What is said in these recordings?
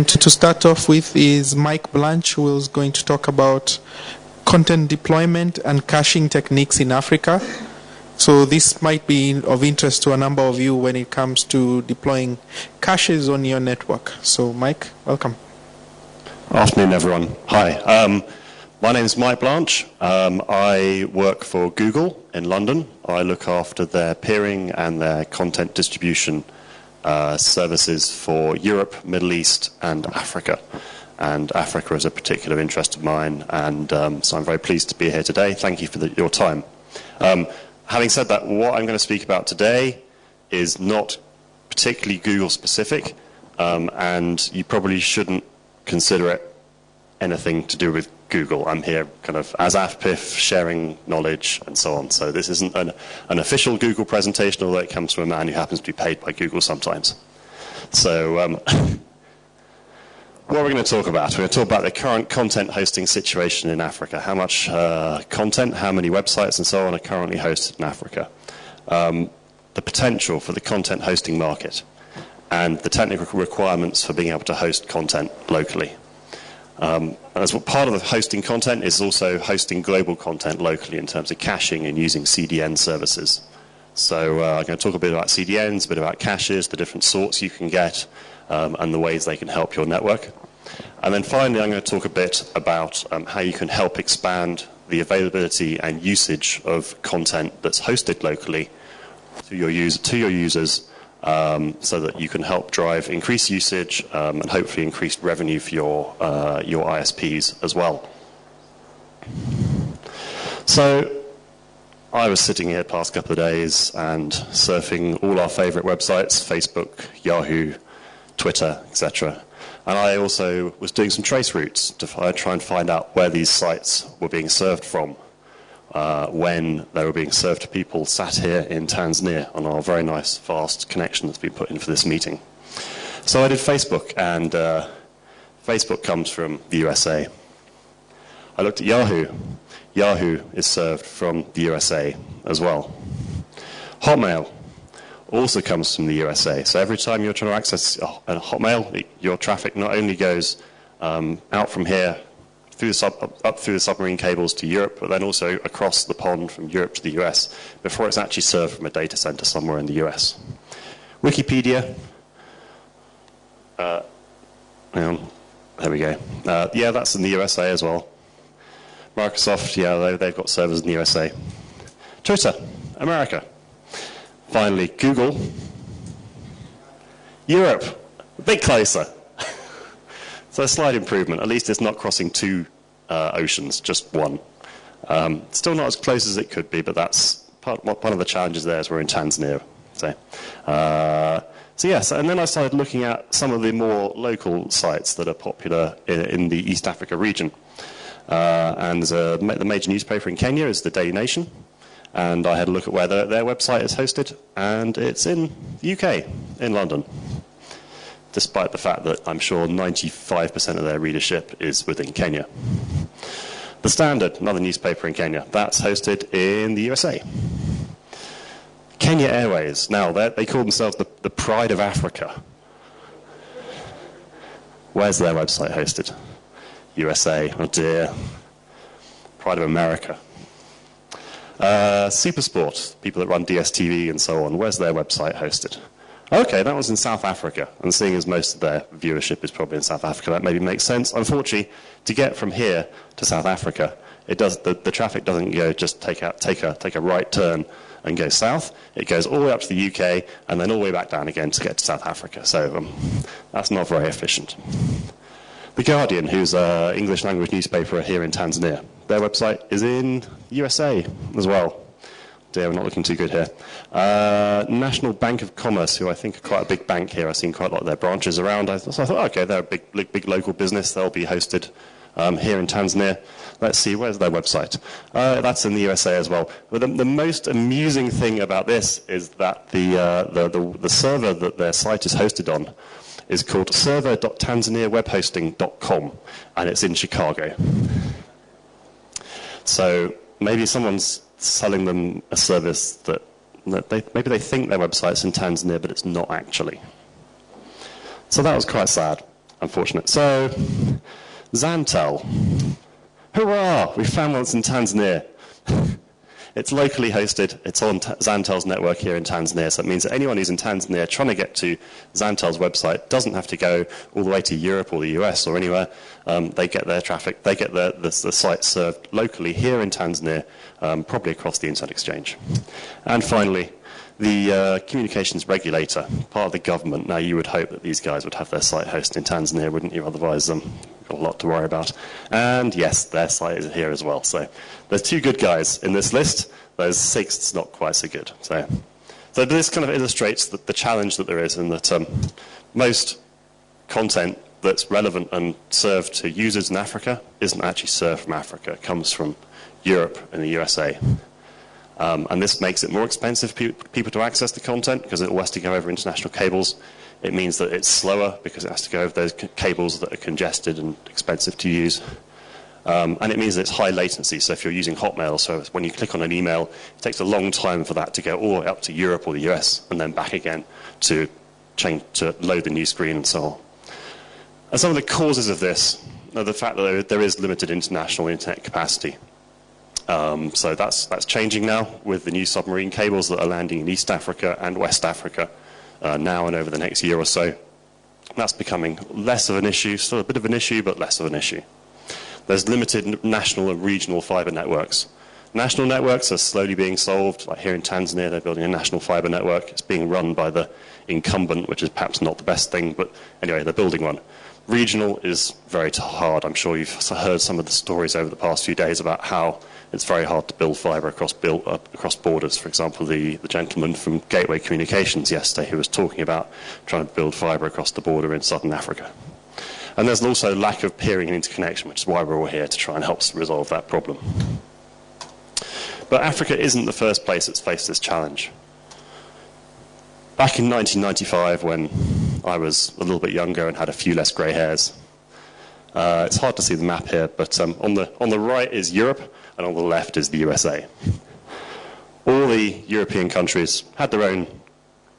To start off with is Mike Blanche, who is going to talk about content deployment and caching techniques in Africa. So this might be of interest to a number of you when it comes to deploying caches on your network. So Mike, welcome. Afternoon, everyone. Hi. My name is Mike Blanche. I work for Google in London. I look after their peering and their content distribution services for Europe, Middle East, and Africa. And Africa is a particular interest of mine, and so I'm very pleased to be here today. Thank you for your time. Having said that, what I'm going to speak about today is not particularly Google-specific, and you probably shouldn't consider it anything to do with Google. I'm here kind of as AFPIF, sharing knowledge and so on. So this isn't an official Google presentation, although it comes from a man who happens to be paid by Google sometimes. So what are we going to talk about? We're going to talk about the current content hosting situation in Africa. How much content, how many websites and so on are currently hosted in Africa. The potential for the content hosting market and the technical requirements for being able to host content locally. As part of the hosting content is also hosting global content locally in terms of caching and using CDN services. So I'm going to talk a bit about CDNs, a bit about caches, the different sorts you can get, and the ways they can help your network. And then finally, I'm going to talk a bit about how you can help expand the availability and usage of content that's hosted locally to your users, so that you can help drive increased usage and hopefully increased revenue for your ISPs as well. So I was sitting here the past couple of days and surfing all our favorite websites, Facebook, Yahoo, Twitter, etc. And I also was doing some trace routes to try and find out where these sites were being served from. When they were being served to people sat here in Tanzania on our very nice, fast connection that's been put in for this meeting. So I did Facebook, and Facebook comes from the USA. I looked at Yahoo. Yahoo is served from the USA as well. Hotmail also comes from the USA. So every time you're trying to access a Hotmail, your traffic not only goes out from here, up through the submarine cables to Europe, but then also across the pond from Europe to the US before it's actually served from a data center somewhere in the US. Wikipedia, hang on, there we go. Yeah, that's in the USA as well. Microsoft, yeah, they've got servers in the USA. Twitter, America. Finally, Google, Europe, a bit closer. So a slight improvement. At least it's not crossing two oceans, just one. Still not as close as it could be, but that's one of the challenges there is we're in Tanzania. So yes, and then I started looking at some of the more local sites that are popular in the East Africa region. And the major newspaper in Kenya is the Daily Nation. And I had a look at where their website is hosted, and it's in the UK, in London, despite the fact that I'm sure 95% of their readership is within Kenya. The Standard, another newspaper in Kenya, that's hosted in the USA. Kenya Airways, now they call themselves the Pride of Africa. Where's their website hosted? USA, oh dear. Pride of America. Supersport, people that run DSTV and so on, where's their website hosted? Okay, that was in South Africa, and seeing as most of their viewership is probably in South Africa, that maybe makes sense. Unfortunately, to get from here to South Africa, the traffic doesn't go just take a right turn and go south. It goes all the way up to the UK and then all the way back down again to get to South Africa. So that's not very efficient. The Guardian, who's an English language newspaper here in Tanzania, their website is in USA as well. Dear, we're not looking too good here. National Bank of Commerce, who I think are quite a big bank here. I've seen quite a lot of their branches around. So I thought, okay, they're a big local business. They'll be hosted here in Tanzania. Let's see, where's their website? That's in the USA as well. But the most amusing thing about this is that the server that their site is hosted on is called server.tanzaniawebhosting.com, and it's in Chicago. So maybe someone's selling them a service that maybe they think their website's in Tanzania, but it's not actually. So that was quite sad. unfortunate. So, Zantel. Hurrah! We found one that's in Tanzania. It's locally hosted. It's on Zantel's network here in Tanzania. So it means that anyone who's in Tanzania trying to get to Zantel's website doesn't have to go all the way to Europe or the US or anywhere. They get their traffic, they get the site served locally here in Tanzania, probably across the Internet Exchange. And finally, the communications regulator, part of the government. Now, you would hope that these guys would have their site hosted in Tanzania, wouldn't you? Otherwise, got a lot to worry about. And yes, their site is here as well. So there's two good guys in this list. There's sixth's not quite so good. So this kind of illustrates the challenge that there is in that most content that's relevant and served to users in Africa isn't actually served from Africa. It comes from Europe and the USA. And this makes it more expensive for people to access the content because it all has to go over international cables. It means that it's slower because it has to go over those cables that are congested and expensive to use. And it means that it's high latency. So if you're using Hotmail, so when you click on an email, it takes a long time for that to go all the way up to Europe or the US and then back again to load the new screen and so on. And some of the causes of this are the fact that there is limited international internet capacity. So that's changing now with the new submarine cables that are landing in East Africa and West Africa now and over the next year or so. That's becoming less of an issue, still a bit of an issue, but less of an issue. There's limited national and regional fiber networks. National networks are slowly being solved. Like here in Tanzania, they're building a national fiber network. It's being run by the incumbent, which is perhaps not the best thing, but anyway, they're building one. Regional is very hard. I'm sure you've heard some of the stories over the past few days about how it's very hard to build fiber across borders. For example, the gentleman from Gateway Communications yesterday who was talking about trying to build fiber across the border in southern Africa. And there's also lack of peering and interconnection, which is why we're all here to try and help resolve that problem. But Africa isn't the first place that's faced this challenge. Back in 1995, when I was a little bit younger and had a few less grey hairs, it's hard to see the map here, but on the right is Europe, and on the left is the USA. All the European countries had their own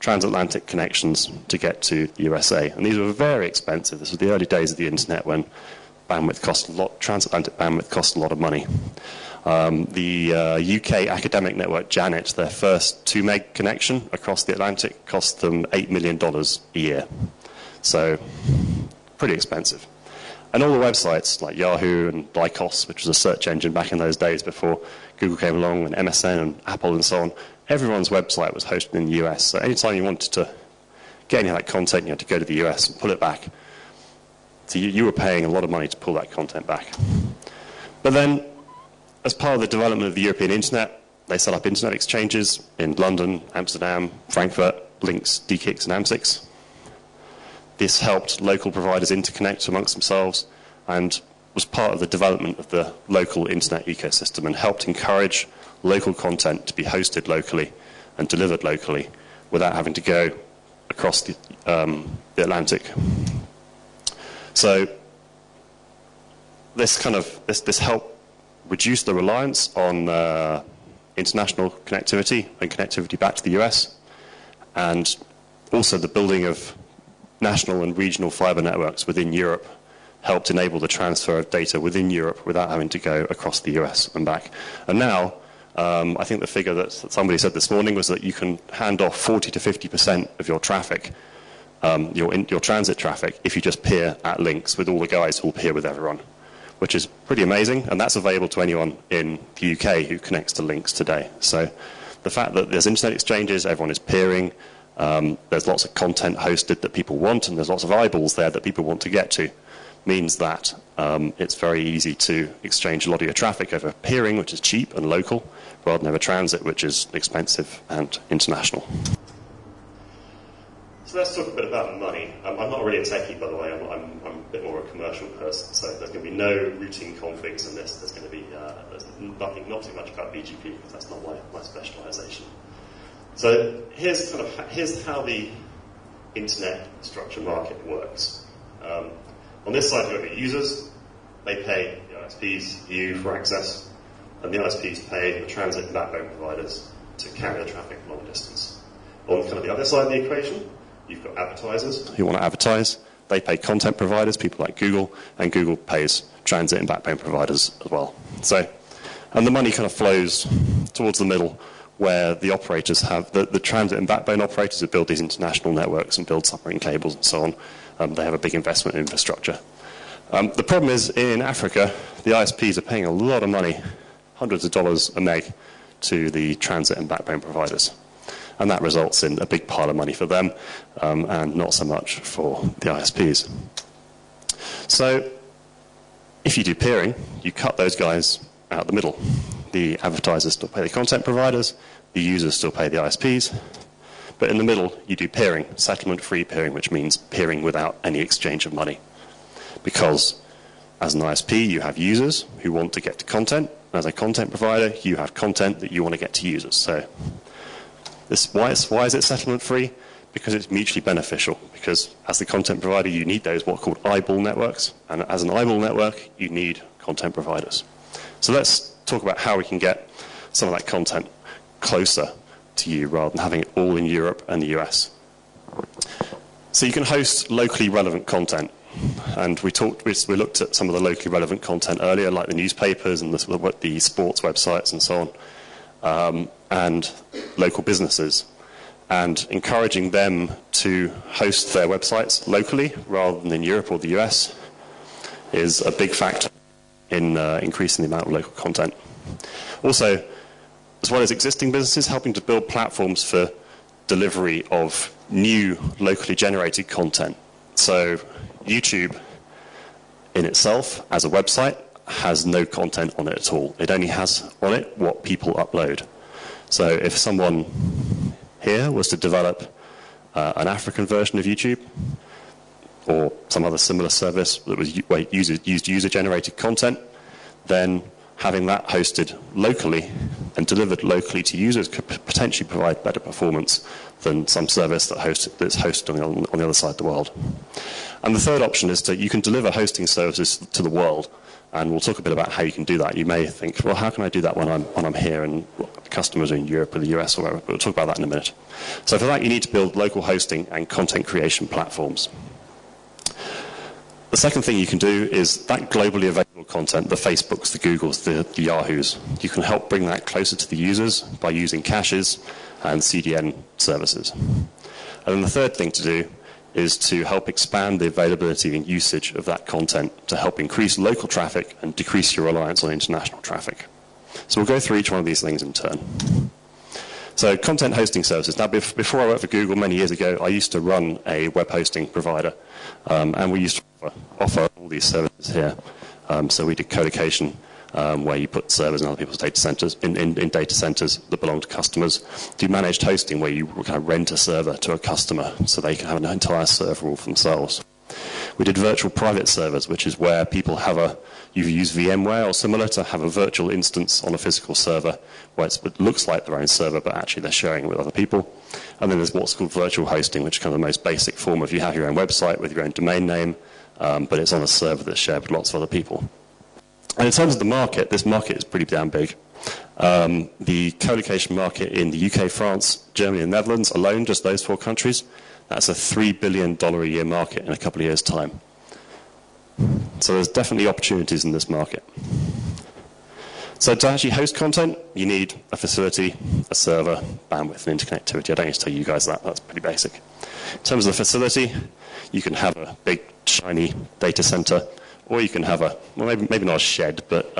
transatlantic connections to get to the USA, and these were very expensive. This was the early days of the internet when bandwidth cost a lot, transatlantic bandwidth cost a lot of money. The UK academic network Janet, their first 2 meg connection across the Atlantic cost them $8 million a year. So, pretty expensive. And all the websites like Yahoo and Lycos, which was a search engine back in those days before Google came along, and MSN and Apple and so on, everyone's website was hosted in the US. So anytime you wanted to get any of that content, you had to go to the US and pull it back. So you were paying a lot of money to pull that content back. But then, as part of the development of the European internet, they set up internet exchanges in London, Amsterdam, Frankfurt, Links, DKIX, and AMSIX. This helped local providers interconnect amongst themselves and was part of the development of the local internet ecosystem and helped encourage local content to be hosted locally and delivered locally without having to go across the Atlantic. So this helped reduce the reliance on international connectivity and connectivity back to the US, and also the building of national and regional fiber networks within Europe helped enable the transfer of data within Europe without having to go across the US and back. And now, I think the figure that somebody said this morning was that you can hand off 40 to 50% of your traffic, your transit traffic, if you just peer at links with all the guys who will peer with everyone, which is pretty amazing, and that's available to anyone in the UK who connects to links today. So the fact that there's internet exchanges, everyone is peering, there's lots of content hosted that people want, and there's lots of eyeballs there that people want to get to, means that it's very easy to exchange a lot of your traffic over peering, which is cheap and local, rather than over transit, which is expensive and international. So let's talk a bit about money. I'm not really a techie, by the way. I'm a bit more a commercial person, so there's going to be no routing configs in this. There's going to be not too much about BGP, because that's not my specialization. So here's how the internet structure market works. On this side, you've got your users. They pay the ISPs, you, for access, and the ISPs pay the transit and backbone providers to carry the traffic long distance. On kind of the other side of the equation, you've got advertisers who want to advertise. They pay content providers, people like Google, and Google pays transit and backbone providers as well. So, and the money kind of flows towards the middle, where the operators have, the transit and backbone operators that build these international networks and build submarine cables and so on, they have a big investment in infrastructure. The problem is, in Africa, the ISPs are paying a lot of money, hundreds of dollars a meg, to the transit and backbone providers. And that results in a big pile of money for them, and not so much for the ISPs. So, if you do peering, you cut those guys out the middle. The advertisers still pay the content providers, the users still pay the ISPs, but in the middle you do peering, settlement-free peering, which means peering without any exchange of money. Because as an ISP you have users who want to get to content, and as a content provider you have content that you want to get to users. So why is it settlement-free? Because it's mutually beneficial. Because as the content provider you need those what are called eyeball networks, and as an eyeball network you need content providers. So let's talk about how we can get some of that content closer to you rather than having it all in Europe and the US. So you can host locally relevant content. And we looked at some of the locally relevant content earlier, like the newspapers and the sports websites and so on, and local businesses. And encouraging them to host their websites locally rather than in Europe or the US is a big factor in increasing the amount of local content. Also, as well as existing businesses, helping to build platforms for delivery of new locally generated content. So YouTube in itself, as a website, has no content on it at all. It only has on it what people upload. So if someone here was to develop an African version of YouTube, or some other similar service that was used user-generated content, then having that hosted locally and delivered locally to users could potentially provide better performance than some service that's hosted on the other side of the world. And the third option is that you can deliver hosting services to the world, and we'll talk a bit about how you can do that. You may think, well, how can I do that when I'm here and customers are in Europe or the US or wherever? But we'll talk about that in a minute. So for that, you need to build local hosting and content creation platforms. The second thing you can do is that globally available content, the Facebooks, the Googles, the Yahoos, you can help bring that closer to the users by using caches and CDN services. And then the third thing to do is to help expand the availability and usage of that content to help increase local traffic and decrease your reliance on international traffic. So we'll go through each one of these things in turn. So content hosting services. Now, before I worked for Google many years ago, I used to run a web hosting provider, and we used to offer all these services here. So we did co-location, where you put servers in other people's data centers, in data centers that belong to customers. Do managed hosting, where you kind of rent a server to a customer so they can have an entire server all for themselves. We did virtual private servers, which is where people have you use VMware or similar to have a virtual instance on a physical server where it looks like their own server, but actually they're sharing it with other people. And then there's what's called virtual hosting, which is kind of the most basic form of you have your own website with your own domain name, but it's on a server that's shared with lots of other people. And in terms of the market, this market is pretty damn big. The co-location market in the UK, France, Germany, and Netherlands alone, just those 4 countries, that's a $3 billion a year market in a couple of years' time. So there's definitely opportunities in this market. So to actually host content, you need a facility, a server, bandwidth, and interconnectivity. I don't need to tell you guys that. That's pretty basic. In terms of the facility, you can have a big, shiny data center, or you can have well, maybe not a shed, but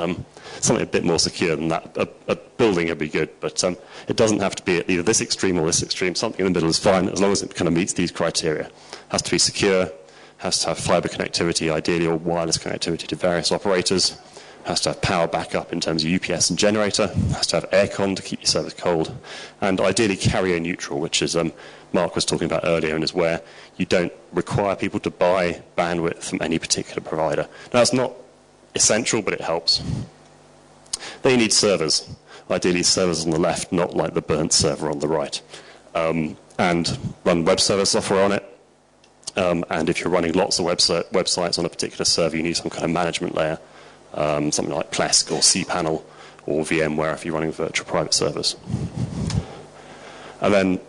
something a bit more secure than that. A building would be good, but it doesn't have to be at either this extreme or this extreme. Something in the middle is fine, as long as it kind of meets these criteria. It has to be secure, has to have fiber connectivity, ideally, or wireless connectivity to various operators, has to have power backup in terms of UPS and generator, has to have aircon to keep your service cold, and ideally carrier neutral, which is Mark was talking about earlier, and is where you don't require people to buy bandwidth from any particular provider. Now, that's not essential, but it helps. Then you need servers. Ideally, servers on the left, not like the burnt server on the right. And run web server software on it. And if you're running lots of websites on a particular server, you need some kind of management layer, something like Plesk or cPanel or VMware if you're running virtual private servers. And then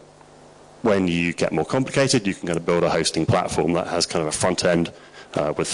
when you get more complicated, you can kind of build a hosting platform that has kind of a front end with